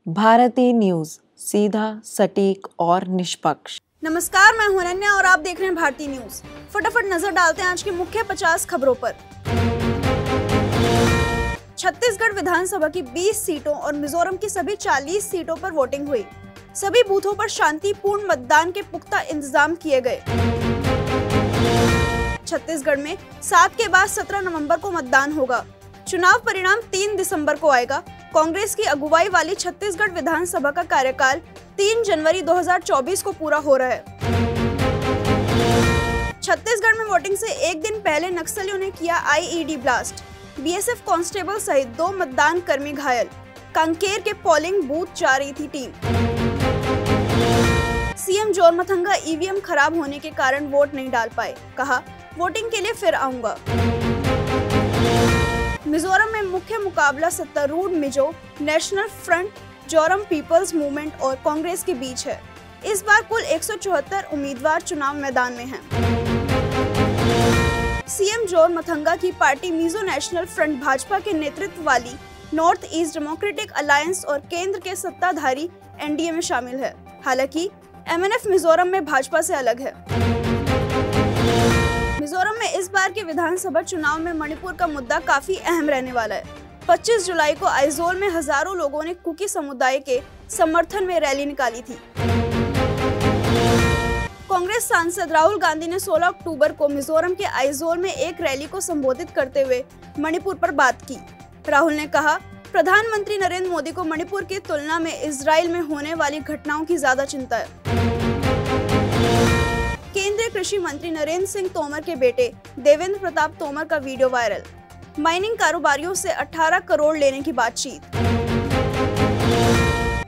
Bharti news, सीधा, सटीक और निष्पक्ष। नमस्कार, मैं हूं अनन्या और आप देख रहे हैं भारती न्यूज। फटाफट नजर डालते हैं आज की मुख्य 50 खबरों पर। छत्तीसगढ़ विधानसभा की 20 सीटों और मिजोरम की सभी 40 सीटों पर वोटिंग हुई। सभी बूथों पर शांतिपूर्ण मतदान के पुख्ता इंतजाम किए गए। छत्तीसगढ़ में 7 के बाद 17 नवंबर को मतदान होगा। चुनाव परिणाम 3 दिसंबर को आएगा। कांग्रेस की अगुवाई वाली छत्तीसगढ़ विधानसभा का कार्यकाल 3 जनवरी 2024 को पूरा हो रहा है। छत्तीसगढ़ में वोटिंग से एक दिन पहले नक्सलियों ने किया आईईडी ब्लास्ट। बीएसएफ कांस्टेबल सहित 2 मतदान कर्मी घायल। कांकेर के पोलिंग बूथ जा रही थी टीम। सीएम जोरमथंगा ईवीएम खराब होने के कारण वोट नहीं डाल पाए, कहा वोटिंग के लिए फिर आऊंगा। मिजोरम में मुख्य मुकाबला सत्तारूढ़ Mizo National Front, Zoram People's Movement और कांग्रेस के बीच है। इस बार कुल 174 उम्मीदवार चुनाव मैदान में हैं। सीएम जोरमथंगा की party Mizo National front Bhajpa के नेतृत्व वाली नॉर्थ ईस्ट डेमोक्रेटिक अलायंस और केंद्र के सत्ताधारी एनडीए में शामिल है। हालांकि एमएनएफ मिजोरम में भाजपा से अलग है। मिजोरम में इस बार के विधानसभा चुनाव में मणिपुर का मुद्दा काफी अहम रहने वाला है। 25 जुलाई को आइजोल में हजारों लोगों ने कुकी समुदाय के समर्थन में रैली निकाली थी। कांग्रेस सांसद राहुल गांधी ने 16 अक्टूबर को मिजोरम के आइजोल में एक रैली को संबोधित करते हुए मणिपुर पर बात की। राहुल ने कहा, प्रधानमंत्री नरेंद्र मोदी को मणिपुर की तुलना में इजराइल में होने वाली घटनाओं की ज्यादा चिंता है। केंद्रीय कृषि मंत्री नरेंद्र सिंह तोमर के बेटे देवेंद्र प्रताप तोमर का वीडियो वायरल। माइनिंग कारोबारियों से 18 करोड़ लेने की बातचीत।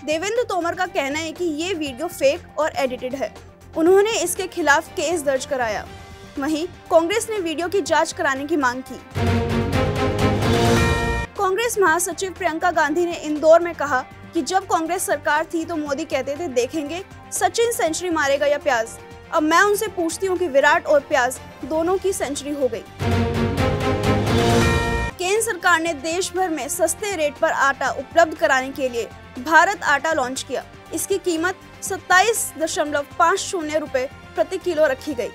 देवेंद्र तोमर का कहना है कि ये वीडियो फेक और एडिटेड है। उन्होंने इसके खिलाफ केस दर्ज कराया। वहीं कांग्रेस ने वीडियो की जांच कराने की मांग की। कांग्रेस महासचिव प्रियंका गांधी ने इंदौर में कहा कि जब कांग्रेस सरकार थी तो मोदी कहते थे देखेंगे सचिन सेंचुरी मारेगा या प्याज। अब मैं उनसे पूछती हूँ कि विराट और प्याज दोनों की सेंचुरी हो गई। केंद्र सरकार ने देश भर में सस्ते रेट पर आटा उपलब्ध कराने के लिए भारत आटा लॉन्च किया। इसकी कीमत 27.50 रुपए प्रति किलो रखी गई।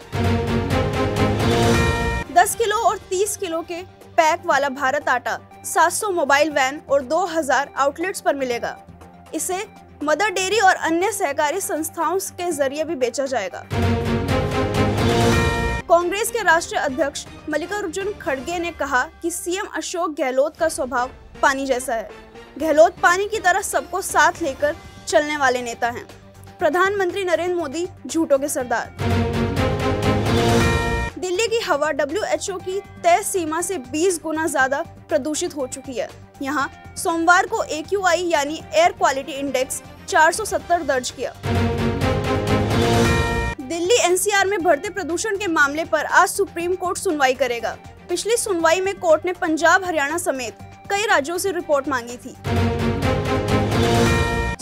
10 किलो और 30 किलो के पैक वाला भारत आटा 700 मोबाइल वैन और 2000 आउटलेट्स पर मिलेगा। इसे मदर डेयरी और अन्य सहकारी संस्थाओं के जरिए भी बेचा जाएगा। कांग्रेस के राष्ट्रीय अध्यक्ष मल्लिकार्जुन खड़गे ने कहा कि सीएम अशोक गहलोत का स्वभाव पानी जैसा है। गहलोत पानी की तरह सबको साथ लेकर चलने वाले नेता हैं। प्रधानमंत्री नरेंद्र मोदी झूठों के सरदार। दिल्ली की हवा WHO की तय सीमा से 20 गुना ज्यादा प्रदूषित हो चुकी है। यहाँ सोमवार को AQI यानी एयर क्वालिटी इंडेक्स 470 दर्ज किया। दिल्ली NCR में बढ़ते प्रदूषण के मामले पर आज सुप्रीम कोर्ट सुनवाई करेगा। पिछली सुनवाई में कोर्ट ने पंजाब, हरियाणा समेत कई राज्यों से रिपोर्ट मांगी थी।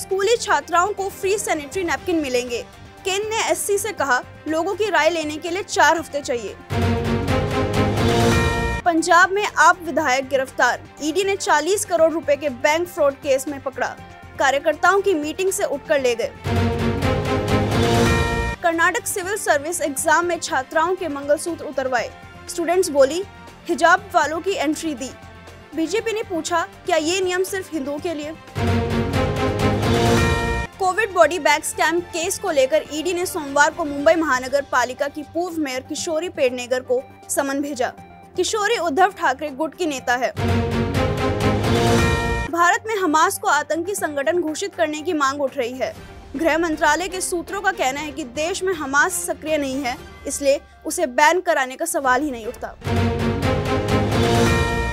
स्कूली छात्राओं को फ्री सैनिटरी नैपकिन मिलेंगे। केंद्र ने SC से कहा लोगों की राय लेने के लिए 4 हफ्ते चाहिए। पंजाब में आप विधायक गिरफ्तार। ईडी ने 40 करोड़ रुपए के बैंक फ्रॉड केस में पकड़ा। कार्यकर्ताओं की मीटिंग से उठकर ले गए। कर्नाटक सिविल सर्विस एग्जाम में छात्राओं के मंगलसूत्र उतरवाए। स्टूडेंट्स बोली हिजाब वालों की एंट्री दी। बीजेपी ने पूछा क्या ये नियम सिर्फ हिंदुओं के लिए? Covid body bag scam case को लेकर ईडी ने सोमवार को मुंबई महानगर पालिका की पूर्व मेयर किशोरी पेडनेकर को समन भेजा। किशोरी उद्धव ठाकरे गुट की नेता है। भारत में हमास को आतंकी संगठन घोषित करने की मांग उठ रही है। गृह मंत्रालय के सूत्रों का कहना है कि देश में हमास सक्रिय नहीं है, इसलिए उसे बैन कराने का सवाल ही नहीं उठता।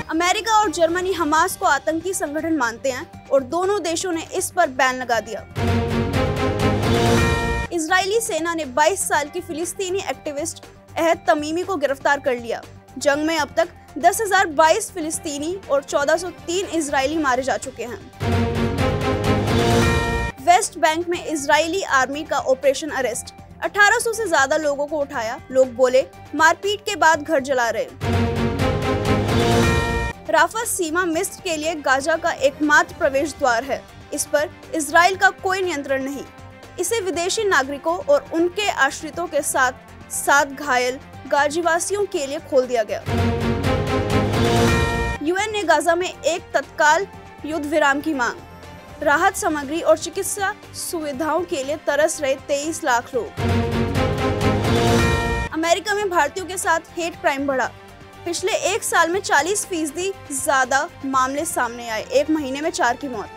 अमेरिका और जर्मनी हमास को आतंकी संगठन मानते हैं और दोनों देशों ने इस पर बैन लगा दिया। इजरायली सेना ने 22 साल की फिलिस्तीनी एक्टिविस्ट अहद तमीमी को गिरफ्तार कर लिया। जंग में अब तक 10,022 फिलिस्तीनी और 1403 इजरायली मारे जा चुके हैं। वेस्ट बैंक में इजरायली आर्मी का ऑपरेशन अरेस्ट। 1800 से ज्यादा लोगों को उठाया। लोग बोले मारपीट के बाद घर जला रहे। राफा सीमा मिस्र के लिए गाजा का एकमात्र प्रवेश द्वार है। इस पर इजराइल का कोई नियंत्रण नहीं। इसे विदेशी नागरिकों और उनके आश्रितों के साथ 7 घायल गाजीवासियों के लिए खोल दिया गया। यूएन ने गाजा में एक तत्काल युद्ध विराम की मांग, राहत सामग्री और चिकित्सा सुविधाओं के लिए तरस रहे 23 लाख लोग। अमेरिका में भारतीयों के साथ हेट क्राइम बढ़ा, पिछले 1 साल में 40% ज्यादा मामले सामने आए, 1 महीने में 4 की मौत।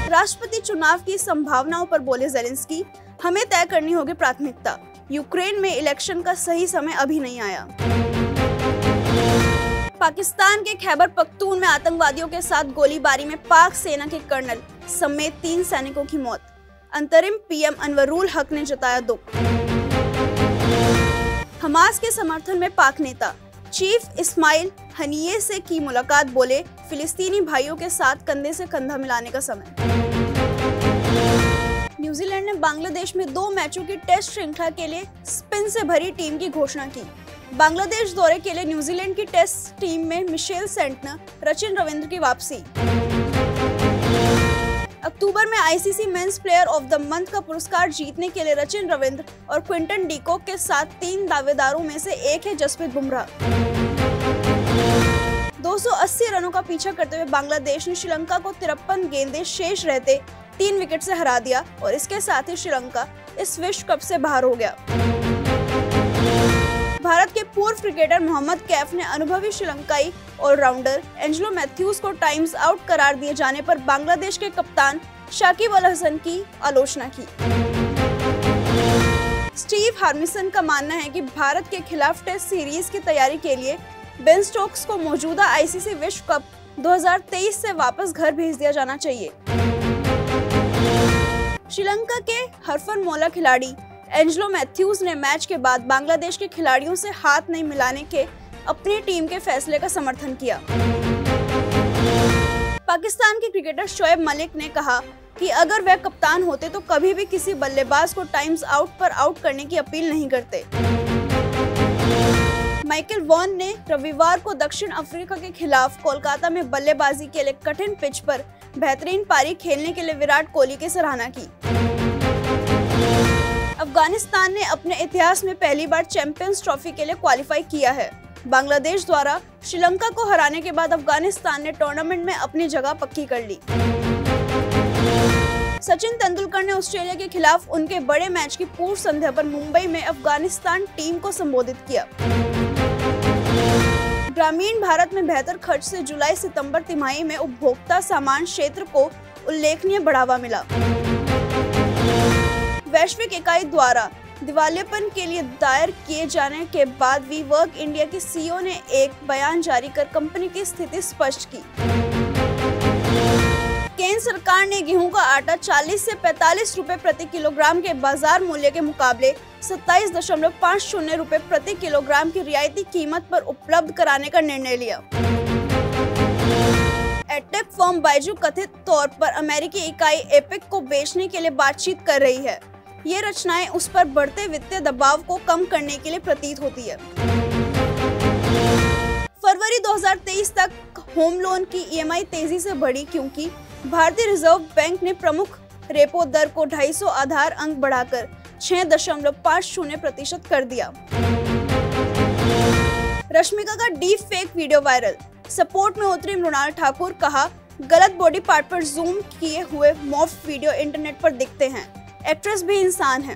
राष्ट्रपति चुनाव की संभावनाओं पर बोले ज़ेलेंस्की, हमें तय करनी होगी प्राथमिकता, यूक्रेन में इलेक्शन का सही समय अभी नहीं आया। पाकिस्तान के खैबर पख्तून में आतंकवादियों के साथ गोलीबारी में पाक सेना के कर्नल समेत 3 सैनिकों की मौत, अंतरिम पीएम अनवरुल हक ने जताया दुख। हमास के समर्थन में पाक नेता चीफ इस्माइल हनिये से की मुलाकात, बोले फिलिस्तीनी भाइयों के साथ कंधे से कंधा मिलाने का समय। न्यूजीलैंड ने बांग्लादेश में 2 मैचों की टेस्ट श्रृंखला के लिए स्पिन से भरी टीम की घोषणा की। बांग्लादेश दौरे के लिए न्यूजीलैंड की टेस्ट टीम में मिशेल सेंटनर, रचिन रविंद्र की वापसी। अक्टूबर में ICC men's player of the month का पुरस्कार जीतने के लिए रचिन रविंद्र और क्विंटन डीकॉक के साथ 3 दावेदारों में से एक है जसप्रीत बुमराह। 280 रनों का पीछा करते हुए बांग्लादेश ने श्रीलंका को 53 गेंदें शेष रहते 3 विकेट से हरा दिया और इसके साथ ही श्रीलंका इस विश्व कप से बाहर हो गया। भारत के पूर्व क्रिकेटर मोहम्मद कैफ ने अनुभवी श्रीलंकाई ऑलराउंडर एंजेलो मैथ्यूज को टाइम्स आउट करार दिए जाने पर बांग्लादेश के कप्तान शाकिब अल हसन की आलोचना की। स्टीव हार्मिसन का मानना है कि भारत के खिलाफ टेस्ट सीरीज की तैयारी के लिए बेन स्टोक्स को मौजूदा आईसीसी विश्व कप 2023 से वापस घर भेज दिया जाना चाहिए। श्रीलंका के हरफनमौला खिलाड़ी एंजेलो मैथ्यूज ने मैच के बाद बांग्लादेश के खिलाड़ियों से हाथ नहीं मिलाने के अपनी टीम के फैसले का समर्थन किया। पाकिस्तान के क्रिकेटर शोएब मलिक ने कहा कि अगर वह कप्तान होते तो कभी भी किसी बल्लेबाज को टाइम्स आउट पर आउट करने की अपील नहीं करते। माइकल वॉन ने रविवार को दक्षिण अफ्रीका के खिलाफ कोलकाता में बल्लेबाजी के लिए कठिन पिच पर बेहतरीन पारी खेलने के लिए विराट कोहली की सराहना की। अफगानिस्तान ने अपने इतिहास में पहली बार चैंपियंस ट्रॉफी के लिए क्वालिफाई किया है। बांग्लादेश द्वारा श्रीलंका को हराने के बाद अफगानिस्तान ने टूर्नामेंट में अपनी जगह पक्की कर ली। सचिन तेंदुलकर ने ऑस्ट्रेलिया के खिलाफ उनके बड़े मैच की पूर्व संध्या पर मुंबई में अफगानिस्तान टीम को संबोधित किया। ग्रामीण भारत में बेहतर खर्च से जुलाई-सितंबर तिमाही में उपभोक्ता सामान क्षेत्र को उल्लेखनीय बढ़ावा मिला। वैश्विक इकाई द्वारा दिवालियापन के लिए दायर किए जाने के बाद वी वर्क इंडिया की सीईओ ने एक बयान जारी कर कंपनी की स्थिति स्पष्ट की। केंद्र सरकार ने गेहूं का आटा 40 से 45 रुपए प्रति किलोग्राम के बाजार मूल्य के मुकाबले 27.50 रुपए प्रति किलोग्राम की रियायती कीमत पर उपलब्ध कराने का निर्णय लिया। एडटेक फर्म बायजू कथित तौर पर अमेरिकी इकाई एपिक को बेचने के लिए बातचीत कर रही है। ये रचनाएं उस पर बढ़ते वित्तीय दबाव को कम करने के लिए प्रतीत होती है। फरवरी 2023 तक होम लोन की ईएमआई तेजी से बढ़ी क्योंकि भारतीय रिजर्व बैंक ने प्रमुख रेपो दर को 250 आधार अंक बढ़ाकर 6.50% कर दिया। रश्मिका का deep fake video viral, support में उतरी मृणाल ठाकुर, कहा गलत बॉडी पार्ट पर जूम किए हुए मॉर्फ वीडियो इंटरनेट पर दिखते हैं, एक्ट्रेस भी इंसान है।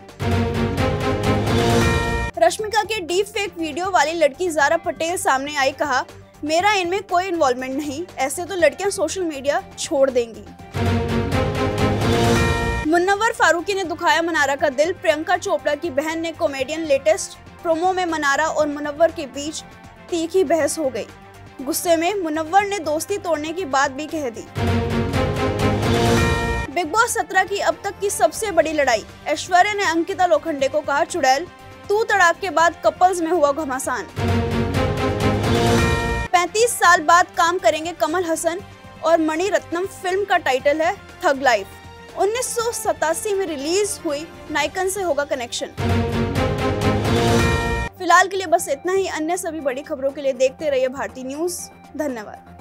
रश्मिका के डीप फेक वीडियो वाली लड़की ज़ारा पटेल सामने आई, कहा मेरा इनमें कोई इन्वॉल्वमेंट नहीं, ऐसे तो लड़कियां सोशल मीडिया छोड़ देंगी। मुन्नवर फारूकी ने दुखाया मनारा का दिल, प्रियंका चोपड़ा की बहन ने कॉमेडियन लेटेस्ट प्रोमो में मनारा और मुन्नवर के बीच तीखी बहस हो गई। गुस्से में मुन्नवर ने दोस्ती तोड़ने की बात भी कह दी। बिग बॉस 17 की अब तक की सबसे बड़ी लड़ाई, ऐश्वर्या ने अंकिता लोखंडे को कहा चुड़ैल, तू तड़ाक के बाद कपल्स में हुआ घमासान। 35 साल बाद काम करेंगे कमल हसन और मणि रत्नम, फिल्म का टाइटल है थग लाइफ। 1987 में रिलीज हुई नायकन से होगा कनेक्शन। फिलहाल के लिए बस इतना ही। अन्य सभी बड़ी खबरों के लिए देखते रहिए भारती न्यूज। धन्यवाद।